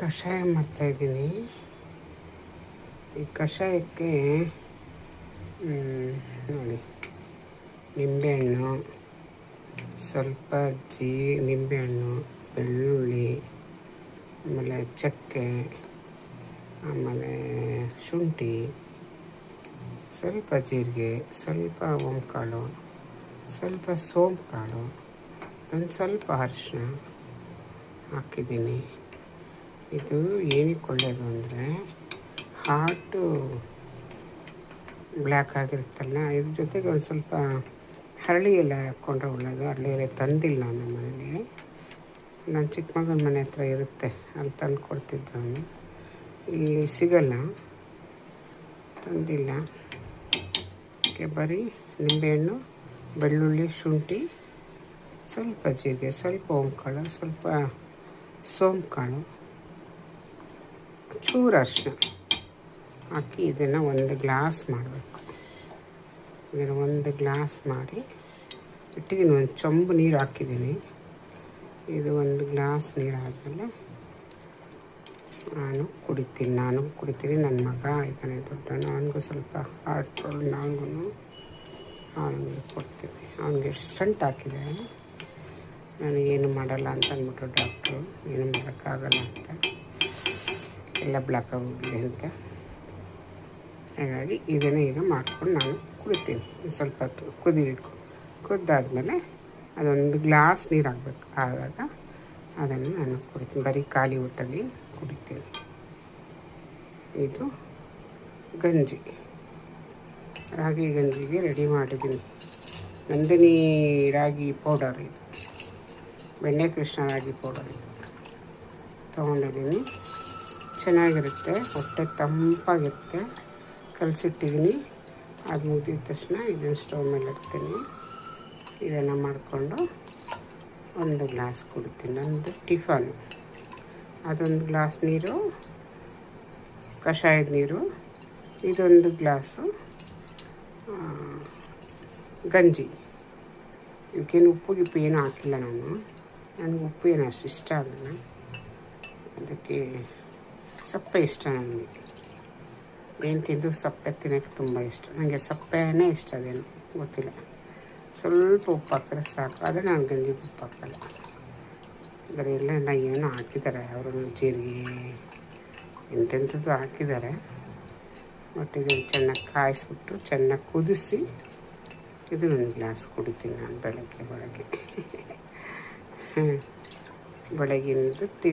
ಕಷಾಯ ಮಾಡ್ತಾಯಿದ್ದೀನಿ. ಈ ಕಷಾಯಕ್ಕೆ ನೋಡಿ, ನಿಂಬೆಹಣ್ಣು, ಸ್ವಲ್ಪ ನಿಂಬೆಹಣ್ಣು, ಬೆಳ್ಳುಳ್ಳಿ, ಆಮೇಲೆ ಚಕ್ಕೆ, ಆಮೇಲೆ ಶುಂಠಿ, ಸ್ವಲ್ಪ ಜೀರಿಗೆ, ಸ್ವಲ್ಪ ಓಂಕಾಳು, ಸ್ವಲ್ಪ ಸೋಂಪು ಕಾಳು, ಒಂದು ಸ್ವಲ್ಪ ಅರಿಶಿನ ಹಾಕಿದ್ದೀನಿ. ಇದು ಏನಕ್ಕೆ ಒಳ್ಳೆಯದು ಅಂದರೆ ಹಾರ್ಟು ಬ್ಲ್ಯಾಕ್ ಆಗಿರುತ್ತಲ್ಲ, ಇದ್ರ ಜೊತೆಗೆ ಒಂದು ಸ್ವಲ್ಪ ಹರಳಿ ಎಲೆ ಹಾಕ್ಕೊಂಡ್ರೆ ಒಳ್ಳೆಯದು. ಹರಳಿ ಎಲೆ ತಂದಿಲ್ಲ ನಮ್ಮ ಮನೇಲಿ, ನನ್ನ ಚಿಕ್ಕ ಮಗನ ಮನೆ ಹತ್ರ ಇರುತ್ತೆ, ಅಲ್ಲಿ ತಂದು ಕೊಡ್ತಿದ್ದವನು. ಇಲ್ಲಿ ಸಿಗಲ್ಲ, ತಂದಿಲ್ಲ. ಬರೀ ನಿಂಬೆಹಣ್ಣು, ಬೆಳ್ಳುಳ್ಳಿ, ಶುಂಠಿ, ಸ್ವಲ್ಪ ಜೀರಿಗೆ, ಸ್ವಲ್ಪ ಓಂಕಾಳು, ಸ್ವಲ್ಪ ಸೋಂಪು ಕಾಳು, ಚೂರು ಅರಿಶಿನ ಹಾಕಿ ಇದನ್ನು ಒಂದು ಗ್ಲಾಸ್ ಮಾಡಬೇಕು. ಇದನ್ನು ಒಂದು ಗ್ಲಾಸ್ ಮಾಡಿ ಇಟ್ಟಿದ್ದೀನಿ. ಒಂದು ಚೊಂಬು ನೀರು ಹಾಕಿದ್ದೀನಿ. ಇದು ಒಂದು ಗ್ಲಾಸ್ ನೀರು ಆದಮೇಲೆ ನಾನು ಕುಡಿತೀನಿ. ನನ್ನ ಮಗ ಇದ್ದಾನೆ ದೊಡ್ಡವನು, ಅವನಿಗೂ ಸ್ವಲ್ಪ ಹಾರ್ಟ್ ಪ್ರಾಬ್ಲಮ್, ಅವನಿಗೆ ಕೊಡ್ತೀನಿ. ಅವನಿಗೆ ಸ್ಟಂಟ್ ಹಾಕಿದೆ. ನಾನು ಏನು ಮಾಡಲ್ಲ ಅಂತ ಅಂದ್ಬಿಟ್ಟು ಡಾಕ್ಟ್ರು, ಏನು ಮಾಡೋಕ್ಕಾಗಲ್ಲ ಅಂತ, ಎಲ್ಲ ಬ್ಲಾಕ್ ಆಗೋಗಿದೆ ಅಂತ. ಹಾಗಾಗಿ ಇದನ್ನು ಈಗ ಮಾಡ್ಕೊಂಡು ನಾನು ಕುಡಿತೀನಿ. ಸ್ವಲ್ಪ ಹೊತ್ತು ಕುದ್ದಾದ್ಮೇಲೆ ಅದೊಂದು ಗ್ಲಾಸ್ ನೀರು ಹಾಕ್ಬೇಕು. ಆಗಾಗ ಅದನ್ನು ನಾನು ಕುಡಿತೀನಿ. ಬರೀ ಖಾಲಿ ಹೊಟ್ಟೆಲಿ ಕುಡಿತೀನಿ. ಇದು ಗಂಜಿ, ರಾಗಿ ಗಂಜಿಗೆ ರೆಡಿ ಮಾಡಿದ್ದೀನಿ. ನಂದಿನಿ ರಾಗಿ ಪೌಡರ್ ಇದು, ಬೆಣ್ಣೆ ಕೃಷ್ಣ ರಾಗಿ ಪೌಡರ್ ಇದು ತೊಗೊಂಡಿದ್ದೀನಿ. ಚೆನ್ನಾಗಿರುತ್ತೆ, ಹೊಟ್ಟೆ ತಂಪಾಗಿರುತ್ತೆ. ಕಲಸಿಟ್ಟಿದ್ದೀನಿ. ಅದು ಮುಗಿದ ತಕ್ಷಣ ಇದನ್ನು ಸ್ಟವ್ ಮೇಲೆ ಇಡ್ತೀನಿ. ಇದನ್ನು ಮಾಡಿಕೊಂಡು ಒಂದು ಗ್ಲಾಸ್ ಕುಡಿತೀನಿ. ನಂದು ಟಿಫನು. ಅದೊಂದು ಗ್ಲಾಸ್ ನೀರು, ಕಷಾಯದ ನೀರು, ಇದೊಂದು ಗ್ಲಾಸು ಗಂಜಿ. ಇದಕ್ಕೇನು ಉಪ್ಪು ಏನು ಹಾಕಿಲ್ಲ ನಾನು. ನನಗೆ ಉಪ್ಪು ಏನು ಅಷ್ಟು ಇಷ್ಟ ಆಗಲ್ಲ. ಅದಕ್ಕೆ ಸಪ್ಪೆ ಇಷ್ಟ ನನಗೆ. ಏನು ತಿಂದು ಸಪ್ಪೆ ತಿನ್ನೋಕ್ಕೆ ತುಂಬ ಇಷ್ಟ. ನನಗೆ ಸಪ್ಪೆನೇ ಇಷ್ಟ, ಅದೇನು ಗೊತ್ತಿಲ್ಲ. ಸ್ವಲ್ಪ ಉಪ್ಪು ಹಾಕಿದ್ರೆ ಸಾಕು. ಆದರೆ ನಾನು ಗಂಜಿಗೆ ಉಪ್ಪು ಹಾಕಲ್ಲ. ಅದರೆಲ್ಲ ಏನೋ ಹಾಕಿದ್ದಾರೆ ಅವರು, ಜೀರಿಗೆ ಎಂತೆಂಥದ್ದು ಹಾಕಿದ್ದಾರೆ. ಬಟ್ ಇದನ್ನು ಚೆನ್ನಾಗಿ ಕಾಯಿಸ್ಬಿಟ್ಟು ಚೆನ್ನಾಗಿ ಕುದಿಸಿ ಇದನ್ನೊಂದು ಗ್ಲಾಸ್ ಕುಡಿತೀನಿ ನಾನು ಬೆಳಗ್ಗೆ ಬೆಳಗ್ಗಿಂದು